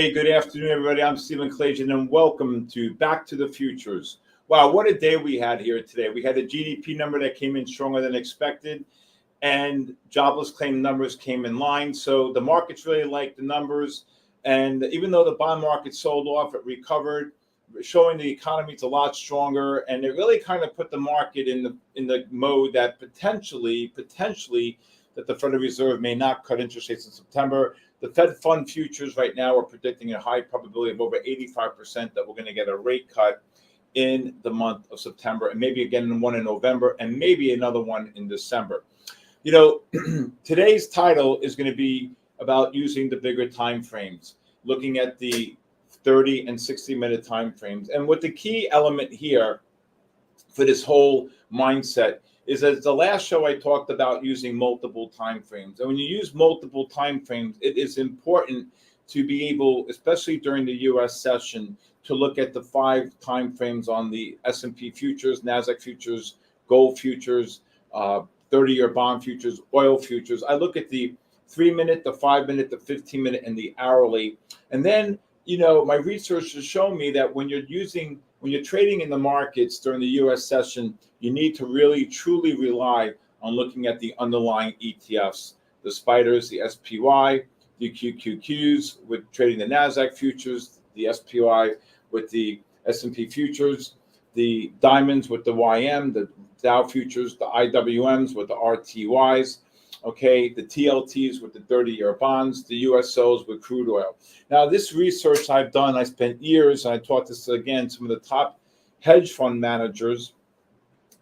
Hey, good afternoon, everybody. I'm Stephen Klajan, and welcome to Back to the Futures. Wow, what a day we had here today. We had a GDP number that came in stronger than expected, and jobless claim numbers came in line. So the markets really liked the numbers. And even though the bond market sold off, it recovered, showing the economy is a lot stronger. And it really kind of put the market in the mode that potentially that the Federal Reserve may not cut interest rates in September. The Fed fund futures right now are predicting a high probability of over 85% that we're going to get a rate cut in the month of September, and maybe again one in November, and maybe another one in December. You know, today's title is going to be about using the bigger time frames, looking at the 30 and 60-minute time frames. And what the key element here for this whole mindset is, as the last show I talked about using multiple time frames. And when you use multiple time frames, it is important to be able, especially during the US session, to look at the 5 time frames on the S&P futures, NASDAQ futures, gold futures, 30-year bond futures, oil futures. I look at the 3-minute, the 5-minute, the 15-minute, and the hourly. And then, you know, my research has shown me that when you're trading in the markets during the US session, you need to really truly rely on looking at the underlying ETFs, the spiders, the SPY, the QQQs with trading the NASDAQ futures, the SPY with the S&P futures, the diamonds with the YM, the Dow futures, the IWMs with the RTYs, okay, the TLTs with the 30-year bonds, the USOs with crude oil. Now, this research I've done, I spent years, and I taught this again, some of the top hedge fund managers.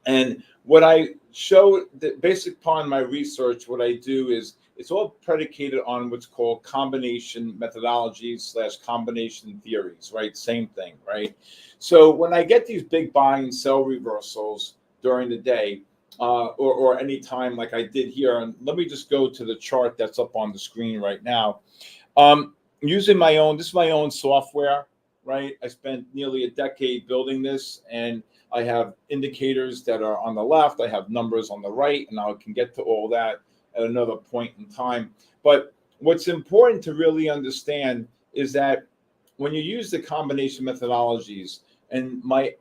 And what I show, that based upon my research, what I do is it's all predicated on what's called combination methodologies / combination theories, right? Same thing, right? So when I get these big buy and sell reversals during the day, or any time like I did here, and let me just go to the chart that's up on the screen right now. Using this is my own software, right? I spent nearly a decade building this, and I have indicators that are on the left. I have numbers on the right, and I can get to all that at another point in time. But what's important to really understand is that when you use the combination methodologies, and like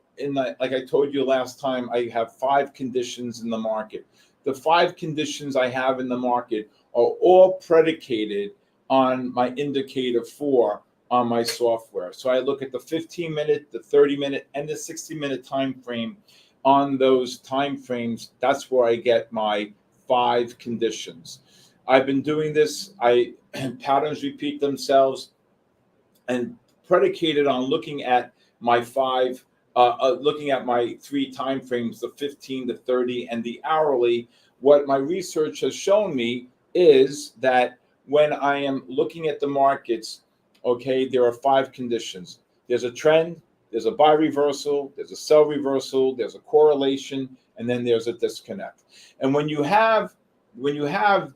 I told you last time, I have 5 conditions in the market. The 5 conditions I have in the market are all predicated on my indicator 4 on my software. So I look at the 15-minute, the 30-minute, and the 60-minute time frame. On those time frames, that's where I get my 5 conditions. I've been doing this. Patterns repeat themselves, and predicated on looking at my 5, looking at my 3 time frames, the 15, the 30, and the hourly. What my research has shown me is that when I am looking at the markets, okay, there are 5 conditions. There's a trend, there's a buy reversal, there's a sell reversal, there's a correlation, and then there's a disconnect. And when you have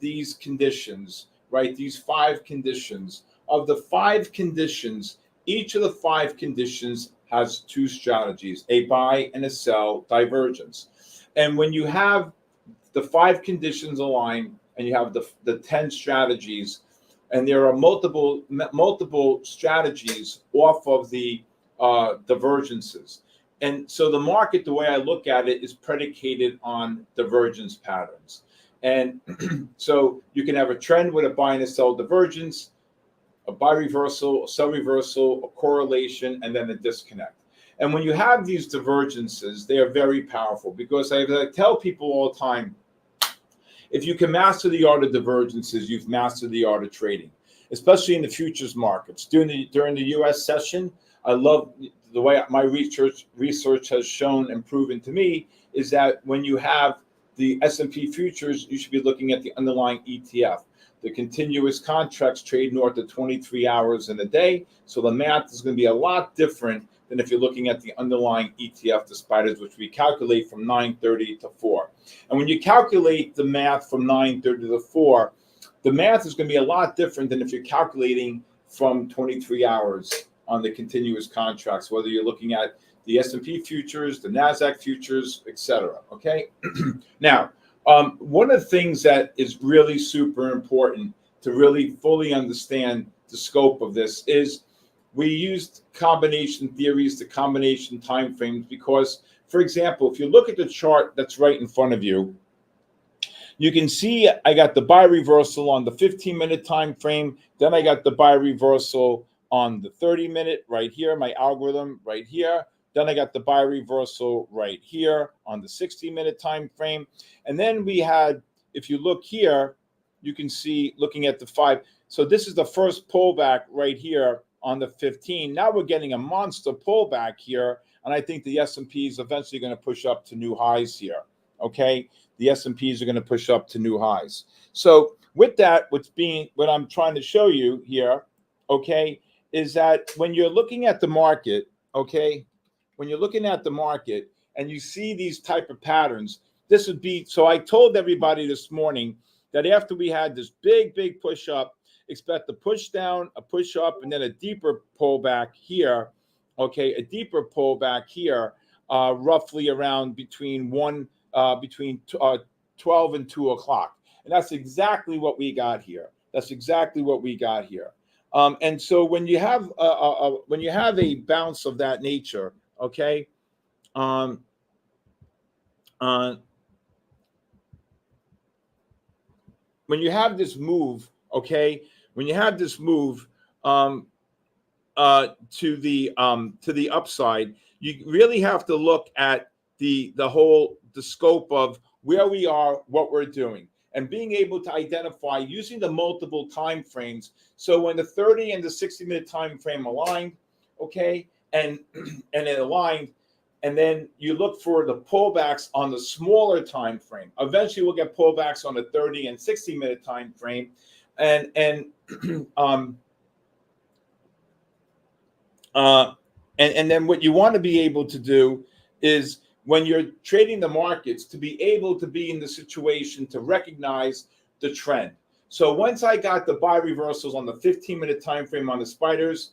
these conditions, right, these 5 conditions, of the 5 conditions, each of the 5 conditions has 2 strategies, a buy and a sell divergence. And when you have the 5 conditions aligned, and you have the 10 strategies, and there are multiple strategies off of the divergences. And so the market, the way I look at it, is predicated on divergence patterns. And so you can have a trend with a buy and a sell divergence, a buy reversal, a sell reversal, a correlation, and then a disconnect. And when you have these divergences, they are very powerful, because I tell people all the time, if you can master the art of divergences, you've mastered the art of trading, especially in the futures markets. During the US session, I love the way my research has shown and proven to me is that when you have the S&P futures, you should be looking at the underlying ETF. The continuous contracts trade north of 23 hours in a day, so the math is going to be a lot different than if you're looking at the underlying ETF, the spiders, which we calculate from 9:30 to 4. And when you calculate the math from 9:30 to 4, the math is going to be a lot different than if you're calculating from 23 hours on the continuous contracts, whether you're looking at the S&P futures, the NASDAQ futures, etc. Okay? Now, one of the things that is really super important to really fully understand the scope of this is we used combination theories to combination time frames because, for example, if you look at the chart that's right in front of you, you can see I got the buy reversal on the 15-minute time frame. Then I got the buy reversal on the 30-minute right here, my algorithm right here. Then I got the buy reversal right here on the 60-minute time frame. And then we had, if you look here, you can see looking at the 5. So this is the first pullback right here on the 15. Now we're getting a monster pullback here. And I think the S&P is eventually going to push up to new highs here. Okay. The S&Ps are going to push up to new highs. So with that, what I'm trying to show you here, okay, is that when you're looking at the market, okay, when you're looking at the market and you see these type of patterns, this would be, so I told everybody this morning that after we had this big push up, expect a push down, a push up, and then a deeper pullback here, okay, a deeper pullback here, roughly around between 12 and 2 o'clock. And that's exactly what we got here. That's exactly what we got here. And so when you have a bounce of that nature, okay, when you have this move, okay, when you have this move to the upside, you really have to look at the scope of where we are, what we're doing, and being able to identify using the multiple time frames. So when the 30 and the 60-minute time frame aligned, okay, and it aligned, and then you look for the pullbacks on the smaller time frame. Eventually, we'll get pullbacks on the 30 and 60-minute time frame, and then what you want to be able to do is when you're trading the markets to be able to be in the situation to recognize the trend. So once I got the buy reversals on the 15-minute time frame on the spiders,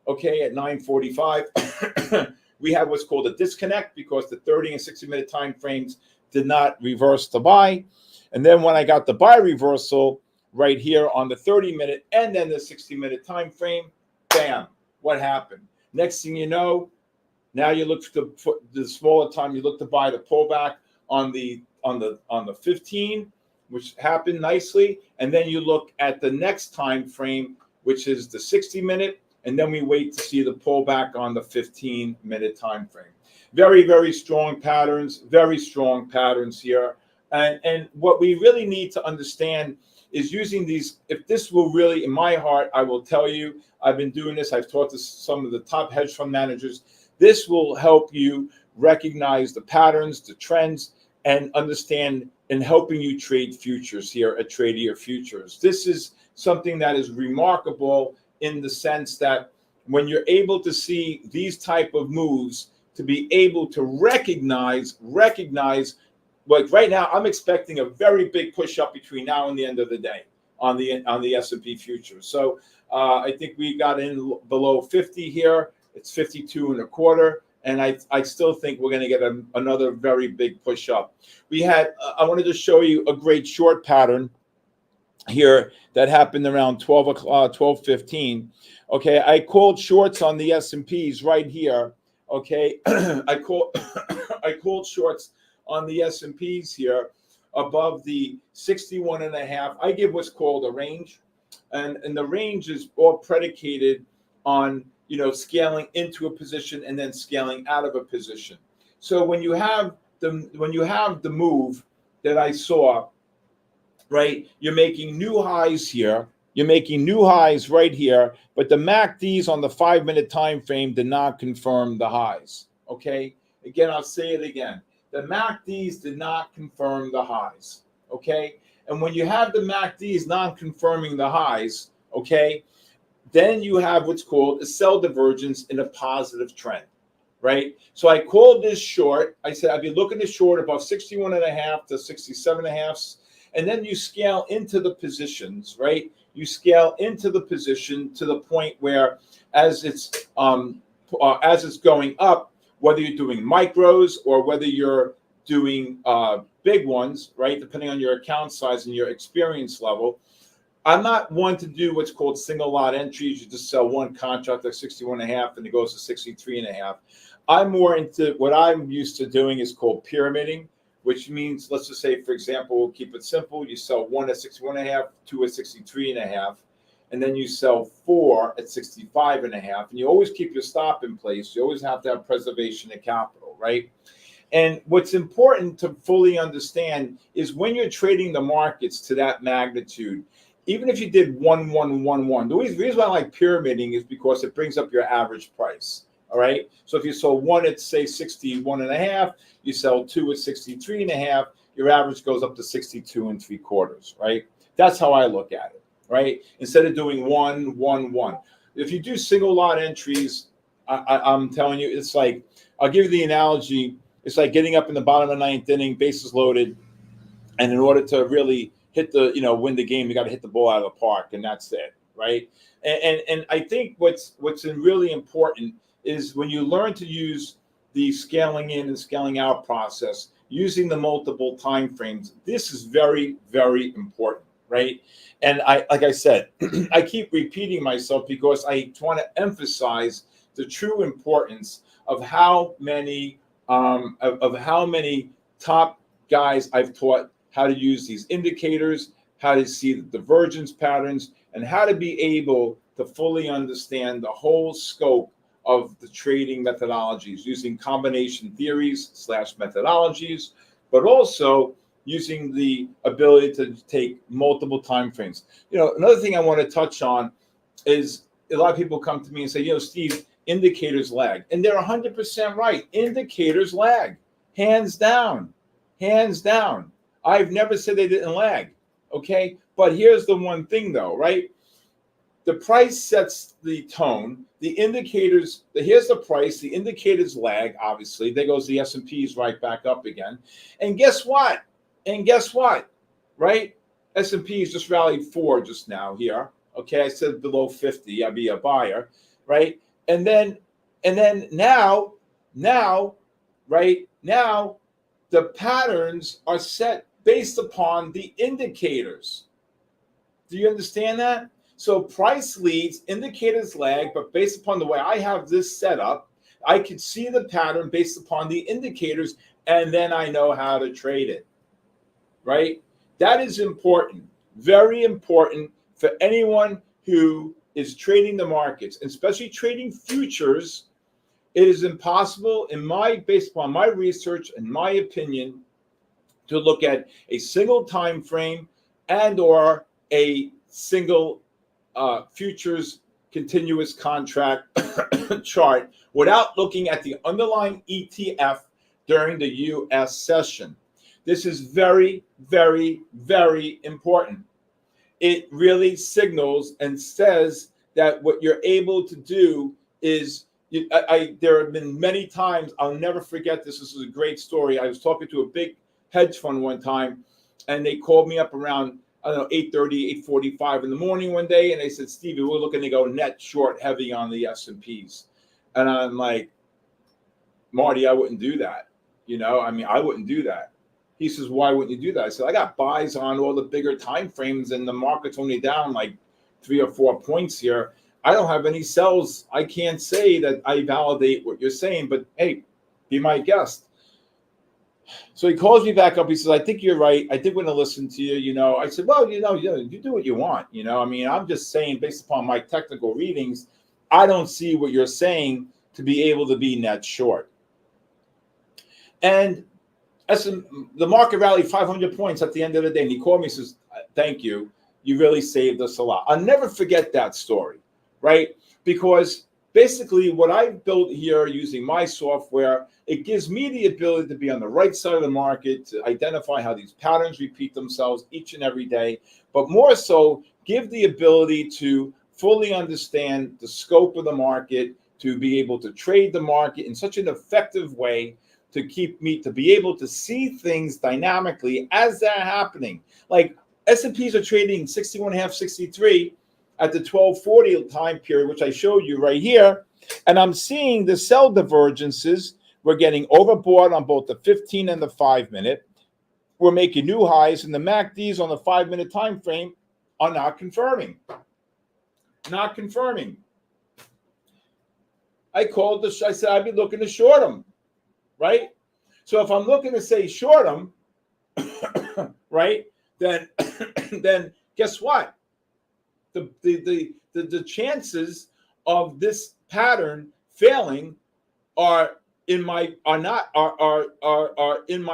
okay, at 9:45, we have what's called a disconnect because the 30 and 60-minute time frames did not reverse the buy. And then when I got the buy reversal right here on the 30-minute and then the 60-minute time frame, bam, what happened? Next thing you know, now you look to the smaller time, you look to buy the pullback on the 15, which happened nicely, and then you look at the next time frame, which is the 60-minute, and then we wait to see the pullback on the 15-minute time frame. Very strong patterns here, and what we really need to understand is using these. If this will really, in my heart, I will tell you, I've been doing this. I've talked to some of the top hedge fund managers. This will help you recognize the patterns, the trends, and understand and helping you trade futures here at Tradier Futures. This is something that is remarkable in the sense that when you're able to see these type of moves, to be able to recognize, like right now, I'm expecting a very big push up between now and the end of the day on the S&P futures. So I think we got in below 50 here. It's 52 and a quarter. And I still think we're going to get another very big push up. We had, I wanted to show you a great short pattern here that happened around 12 o'clock, 12:15. Okay, I called shorts on the S&Ps right here. Okay, I called shorts on the S&Ps here above the 61.5. I give what's called a range, and the range is all predicated on scaling into a position and then scaling out of a position. So when you have the move that I saw, right, you're making new highs here. You're making new highs right here, but the MACDs on the 5-minute time frame did not confirm the highs. Okay, again, I'll say it again. The MACDs did not confirm the highs. Okay, and when you have the MACDs not confirming the highs, okay, then you have what's called a sell divergence in a positive trend, right? So I called this short. I said I'd be looking to short above 61.5 to 67.5, and then you scale into the positions, right? You scale into the position to the point where as it's going up, whether you're doing micros or whether you're doing big ones, right? Depending on your account size and your experience level, I'm not one to do what's called single lot entries. You just sell one contract at 61.5 and it goes to 63.5. I'm more into what I'm used to doing is called pyramiding, which means, let's just say, for example, we'll keep it simple. You sell one at 61.5, two at 63.5, and then you sell four at 65.5. And you always keep your stop in place. You always have to have preservation of capital, right? And what's important to fully understand is when you're trading the markets to that magnitude, even if you did 1-1-1-1, the reason why I like pyramiding is because it brings up your average price. All right. So if you sold one at, say, 61.5, you sell two at 63.5, your average goes up to 62.75. Right. That's how I look at it. Right. Instead of doing 1-1-1. If you do single lot entries, I'm telling you, it's like, I'll give you the analogy. It's like getting up in the bottom of the ninth inning, bases loaded, and in order to really hit the, win the game, you got to hit the ball out of the park, and that's it, right? And I think what's really important is when you learn to use the scaling in and scaling out process, using the multiple time frames. This is very, very important, right? And like I said, I keep repeating myself because I want to emphasize the true importance of how many of how many top guys I've taught how to use these indicators, how to see the divergence patterns, and how to be able to fully understand the whole scope of the trading methodologies using combination theories / methodologies, but also using the ability to take multiple time frames. Another thing I want to touch on is a lot of people come to me and say, Steve, indicators lag. And they're 100% right. Indicators lag. Hands down. Hands down. I've never said they didn't lag. Okay. But here's the one thing, though, right? The price sets the tone. The indicators, here's the price. The indicators lag, obviously. There goes the S&Ps right back up again. And guess what? Right? S&Ps just rallied 4 just now here. Okay. I said below 50, I'd be a buyer. Right? And then now, right now, the patterns are set based upon the indicators. Do you understand that? So price leads, indicators lag, but based upon the way I have this set up, I can see the pattern based upon the indicators, and then I know how to trade it, right? That is important, very important for anyone who is trading the markets, especially trading futures. It is impossible, based upon my research and my opinion, to look at a single time frame and or a single futures continuous contract chart without looking at the underlying ETF during the U.S. session. This is very, very, very important. It really signals and says that what you're able to do is, there have been many times, I'll never forget this. This is a great story. I was talking to a big hedge fund one time, and they called me up around, 8:30, 8:45 in the morning one day, and they said, Stevie, we're looking to go net short heavy on the S&Ps. And I'm like, Marty, I wouldn't do that. I wouldn't do that. He says, why wouldn't you do that? I said, I got buys on all the bigger time frames, and the market's only down like 3 or 4 points here. I don't have any sells. I can't say that I validate what you're saying, but hey, be my guest. So he calls me back up. He says, I think you're right. I did want to listen to you. I said, well, you do what you want. I'm just saying, based upon my technical readings, I don't see what you're saying to be able to be net short. And the market rallied 500 points at the end of the day. And he called me and says, thank you. You really saved us a lot. I'll never forget that story, right? Because basically what I've built here using my software, it gives me the ability to be on the right side of the market, to identify how these patterns repeat themselves each and every day, but more so give the ability to fully understand the scope of the market, to be able to trade the market in such an effective way to be able to see things dynamically as they're happening. Like S&Ps are trading 61.5, 63 at the 1240 time period, which I showed you right here. And I'm seeing the sell divergences. We're getting overbought on both the 15 and the 5 minute. We're making new highs, and the MACDs on the 5 minute time frame are not confirming. Not confirming. I said I'd be looking to short them, right? So if I'm looking to say short them, right, then then guess what? The chances of this pattern failing are in my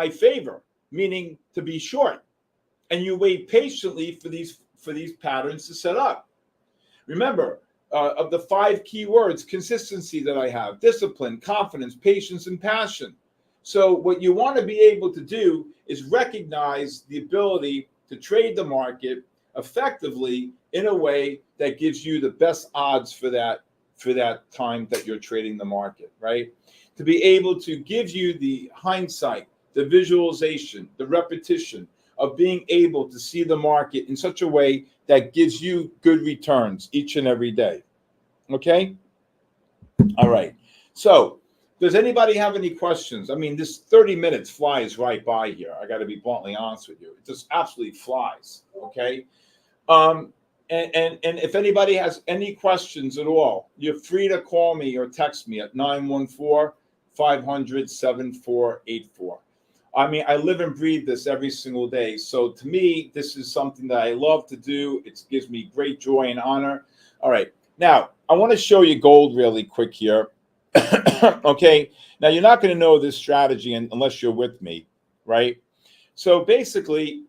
favor, meaning to be short. And you wait patiently for these patterns to set up. Remember, of the 5 key words, consistency that I have: discipline, confidence, patience, and passion. So what you want to be able to do is recognize the ability to trade the market effectively in a way that gives you the best odds for that time that you're trading the market, right? To be able to give you the hindsight, the visualization, the repetition of being able to see the market in such a way that gives you good returns each and every day. Okay? All right. So, does anybody have any questions? I mean, this 30 minutes flies right by here. I got to be bluntly honest with you. It just absolutely flies. Okay? And if anybody has any questions at all, you're free to call me or text me at 914-500-7484. I mean, I live and breathe this every single day. So to me, this is something that I love to do. It gives me great joy and honor. All right. Now, I want to show you gold really quick here. Okay. Now, you're not going to know this strategy unless you're with me, right? So basically,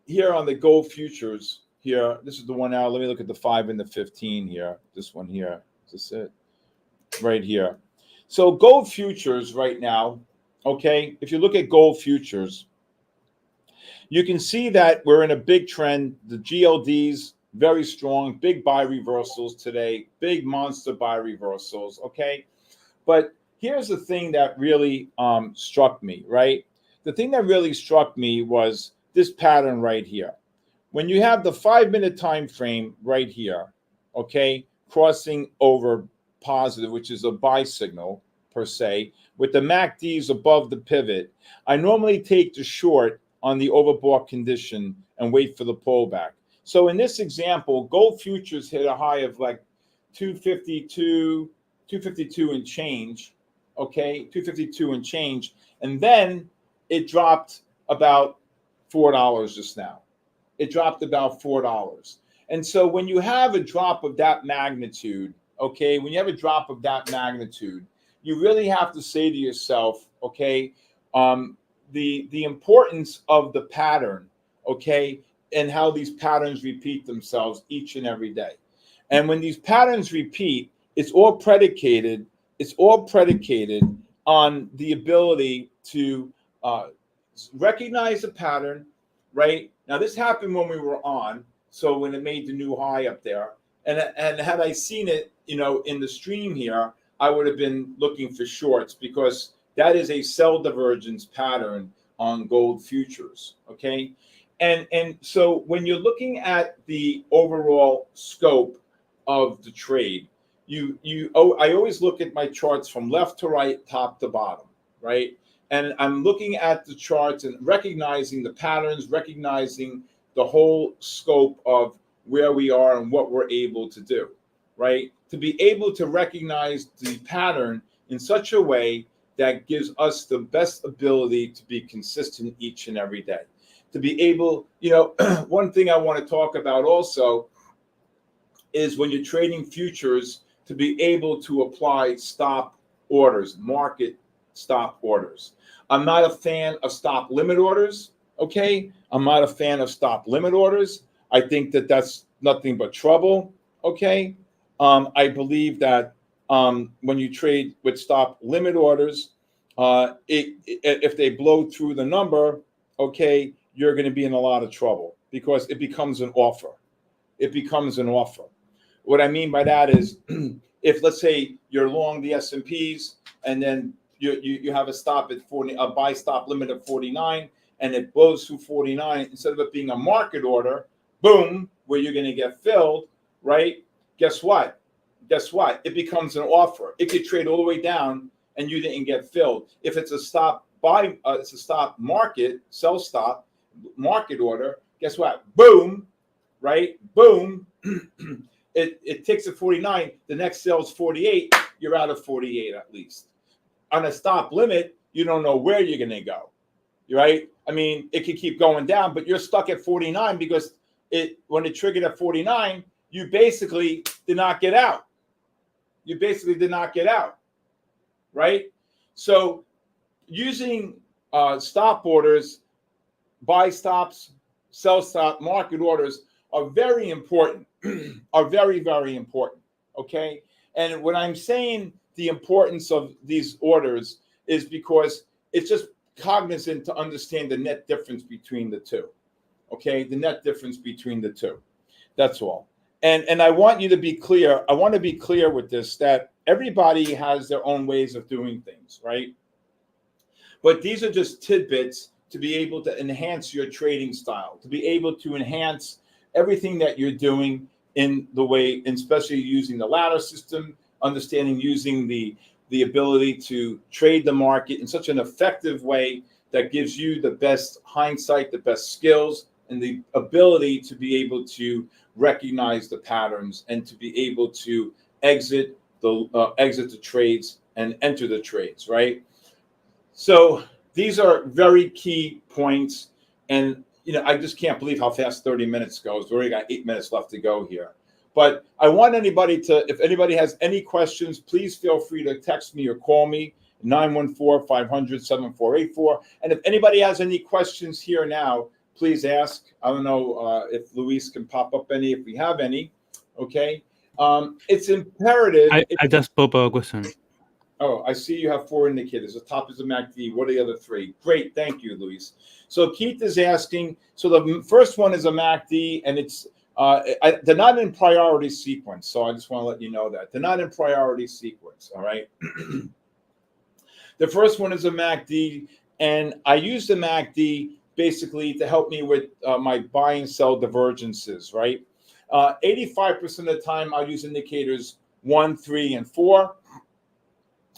here on the gold futures here, this is the one now. Let me look at the 5 and the 15 here. This one here. Is this it? Right here. So gold futures right now, okay, if you look at gold futures, you can see that we're in a big trend. The GLDs, very strong, big buy reversals today, big monster buy reversals, okay? But here's the thing that really struck me, right? The thing that really struck me was this pattern right here. When you have the 5-minute time frame right here, okay, crossing over positive, which is a buy signal per se, with the MACDs above the pivot, I normally take the short on the overbought condition and wait for the pullback. So in this example, gold futures hit a high of like 252 and change, okay, 252 and change, and then it dropped about $4 just now. It dropped about $4. And so when you have a drop of that magnitude, okay, when you have a drop of that magnitude, you really have to say to yourself, okay, the importance of the pattern, okay, and how these patterns repeat themselves each and every day. And when these patterns repeat, it's all predicated on the ability to recognize a pattern, right? Now, this happened when we were on, so when it made the new high up there. And had I seen it, you know, in the stream here, I would have been looking for shorts because that is a sell divergence pattern on gold futures, okay? And so when you're looking at the overall scope of the trade, I always look at my charts from left to right, top to bottom, right? And I'm looking at the charts and recognizing the patterns, recognizing the whole scope of where we are and what we're able to do, right? To be able to recognize the pattern in such a way that gives us the best ability to be consistent each and every day. To be able, you know, one thing I want to talk about also is when you're trading futures, to be able to apply stop orders, market stop orders. I'm not a fan of stop limit orders, okay? I'm not a fan of stop limit orders. I think that that's nothing but trouble, okay? I believe that when you trade with stop limit orders, if they blow through the number, okay, you're going to be in a lot of trouble because it becomes an offer. It becomes an offer. What I mean by that is if, let's say, you're long the S&Ps and then you have a stop at 40, a buy stop limit of 49, and it blows through 49, instead of it being a market order, boom, where you're going to get filled, right? Guess what? It becomes an offer. It could trade all the way down and you didn't get filled. If it's a stop buy, it's a stop market, sell stop, market order, guess what? Boom, right? Boom. It ticks at 49. The next sale's 48. You're out of 48 at least. On a stop limit, you don't know where you're going to go, right? I mean, it could keep going down, but you're stuck at 49 because when it triggered at 49, you basically did not get out. You basically did not get out, right? So using stop orders, buy stops, sell stop, market orders are very important, are very, very important, okay? And when I'm saying the importance of these orders is because it's just cognizant to understand the net difference between the two, okay? The net difference between the two. That's all. And I want you to be clear. I want to be clear with this, that everybody has their own ways of doing things, right? But these are just tidbits to be able to enhance your trading style, to be able to enhance everything that you're doing in the way, especially using the ladder system, understanding using the ability to trade the market in such an effective way that gives you the best hindsight, the best skills, and the ability to be able to recognize the patterns and to be able to exit the trades and enter the trades, right? So these are very key points, and I just can't believe how fast 30 minutes goes. We already got 8 minutes left to go here. But I want anybody to, if anybody has any questions, please feel free to text me or call me, 914-500-7484. And if anybody has any questions here now, please ask. I don't know if Luis can pop up any, if we have any. Okay. It's imperative. I just pop a question. Oh, I see you have 4 indicators. The top is a MACD. What are the other 3? Great. Thank you, Luis. So Keith is asking, so the first one is a MACD, and it's they're not in priority sequence. So I just want to let you know that. They're not in priority sequence, all right? The first one is a MACD, and I use the MACD basically to help me with my buy and sell divergences, right? 85% of the time, I'll use indicators 1, 3, and 4.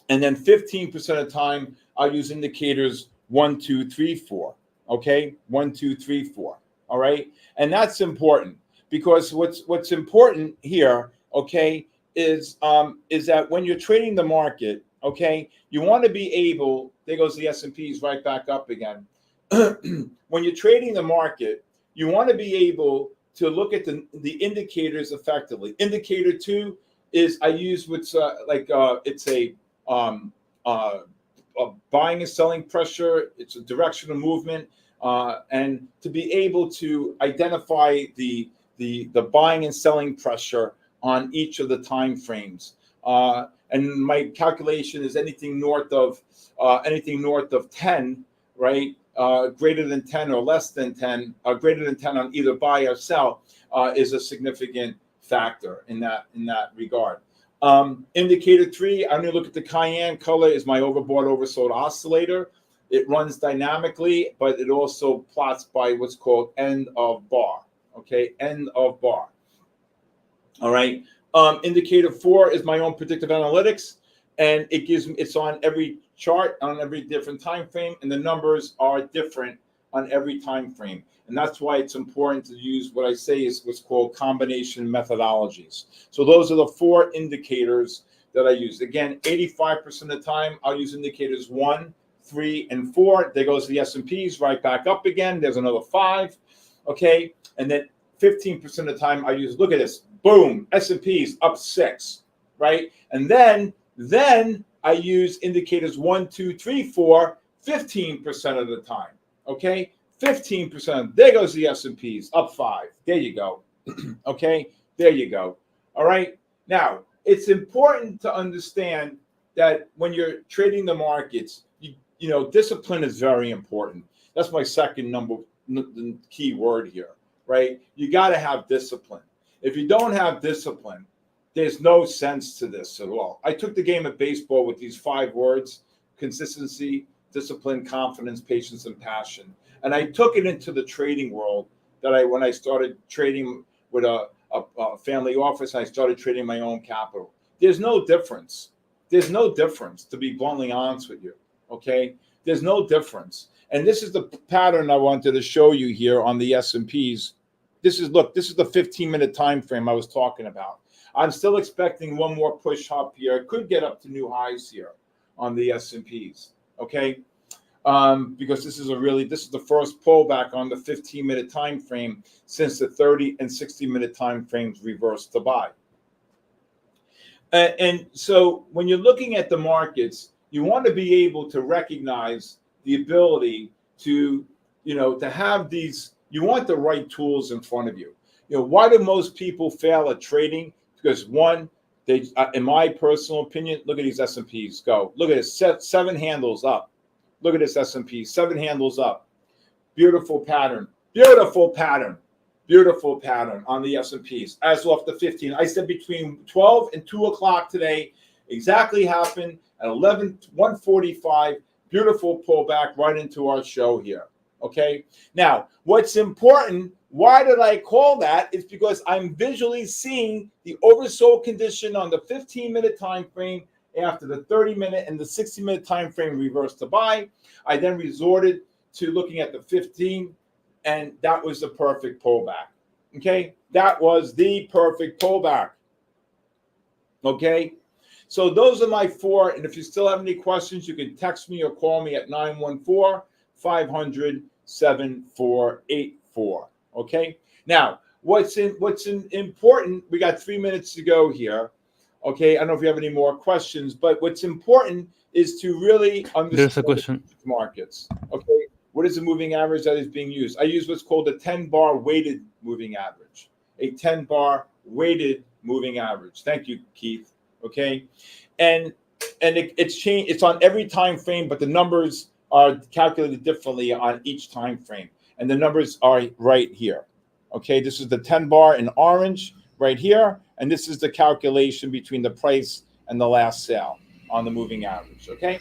And then 15% of the time, I'll use indicators 1, 2, 3, 4. Okay, 1, 2, 3, 4. All right, and that's important because what's important here, okay, is that when you're trading the market, okay, you want to be able. There goes the S&Ps right back up again. When you're trading the market, you want to be able to look at the indicators effectively. Indicator 2 is I use what's it's a buying and selling pressure. It's a directional movement, and to be able to identify the buying and selling pressure on each of the time frames. And my calculation is anything north of 10, right? Greater than 10 or less than 10, greater than 10 on either buy or sell is a significant factor in that regard. Indicator 3, I'm going to look at the cayenne color is my overbought, oversold oscillator. It runs dynamically, but it also plots by what's called end of bar. Okay, end of bar. All right. Indicator 4 is my own predictive analytics, and it's on every chart on every different time frame, and the numbers are different on every time frame. And that's why it's important to use what I say is what's called combination methodologies. So those are the 4 indicators that I use. Again, 85% of the time, I'll use indicators 1, 3, and 4. There goes the S&Ps right back up again. There's another 5. Okay. And then 15% of the time, I use, look at this, boom, S&Ps up 6, right? And then I use indicators 1, 2, 3, 4, 15% of the time. Okay. 15%. There goes the S&Ps up 5. There you go. Okay. There you go. All right. Now, it's important to understand that when you're trading the markets, discipline is very important. That's my second key word here, right? You got to have discipline. If you don't have discipline, there's no sense to this at all. I took the game of baseball with these 5 words: consistency, discipline, confidence, patience, and passion. And I took it into the trading world when I started trading with a family office, I started trading my own capital. There's no difference. There's no difference, to be bluntly honest with you. Okay? There's no difference. And this is the pattern I wanted to show you here on the S&Ps. this is the 15-minute time frame I was talking about. I'm still expecting one more push up here. It could get up to new highs here on the S&Ps. Okay. Because this is the first pullback on the 15-minute time frame since the 30 and 60-minute time frames reversed to buy. And so when you're looking at the markets, you want to be able to recognize the ability to, to have these. You want the right tools in front of you. Why do most people fail at trading? Because one, they, in my personal opinion, look at these S&Ps go. Look at this, 7 handles up. Look at this S&P, 7 handles up. Beautiful pattern. Beautiful pattern. Beautiful pattern on the S&Ps. As off the 15. I said between 12 and 2 o'clock today, exactly happened at 1:45. Beautiful pullback right into our show here. Okay. Now, what's important, why did I call that? It's because I'm visually seeing the oversold condition on the 15-minute time frame after the 30-minute and the 60-minute time frame reversed to buy. I then resorted to looking at the 15, and that was the perfect pullback. Okay, that was the perfect pullback. Okay, so those are my 4. And if you still have any questions, you can text me or call me at 914-500-7484. Okay, now what's important? We got 3 minutes to go here. Okay, I don't know if you have any more questions, but what's important is to really understand There's a question. the markets. Okay, what is the moving average that is being used? I use what's called a 10-bar weighted moving average. A 10-bar weighted moving average. Thank you, Keith. Okay, and it's changed. It's on every time frame, but the numbers are calculated differently on each time frame, and the numbers are right here. Okay, this is the 10-bar in orange right here. And this is the calculation between the price and the last sale on the moving average, okay?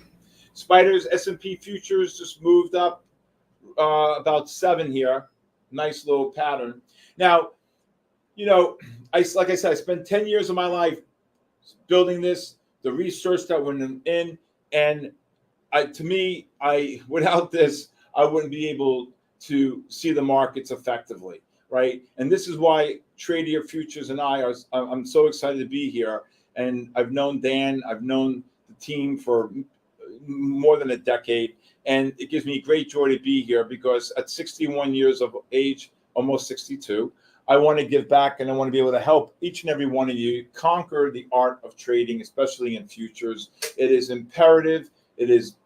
Spiders, S&P futures just moved up about 7 here. Nice little pattern. Now, like I said, I spent 10 years of my life building this, the research that went in, and without this, I wouldn't be able to see the markets effectively. Right. And this is why Tradier Futures and I'm so excited to be here. And I've known Dan, I've known the team for more than a decade. And it gives me great joy to be here because at 61 years of age, almost 62, I want to give back and I want to be able to help each and every one of you conquer the art of trading, especially in futures. It is imperative. It is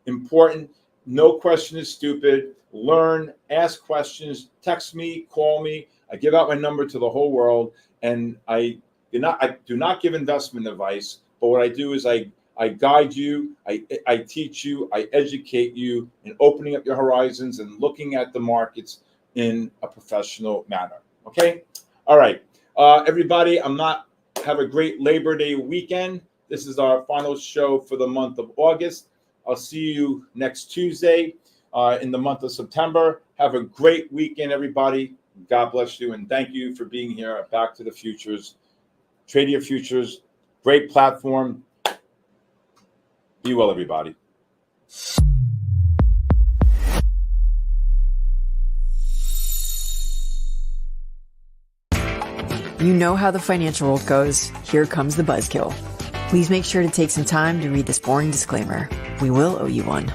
important. No question is stupid. Learn, ask questions, text me, call me. I give out my number to the whole world, and I do not give investment advice. But what I do is I guide you, I teach you, I educate you in opening up your horizons and looking at the markets in a professional manner. Okay, all right, everybody. Have a great Labor Day weekend. This is our final show for the month of August. I'll see you next Tuesday. In the month of September. Have a great weekend, everybody. God bless you, and thank you for being here at Back to the Futures. Tradier Futures, great platform. Be well, everybody. You know how the financial world goes. Here comes the buzzkill. Please make sure to take some time to read this boring disclaimer. We will owe you one.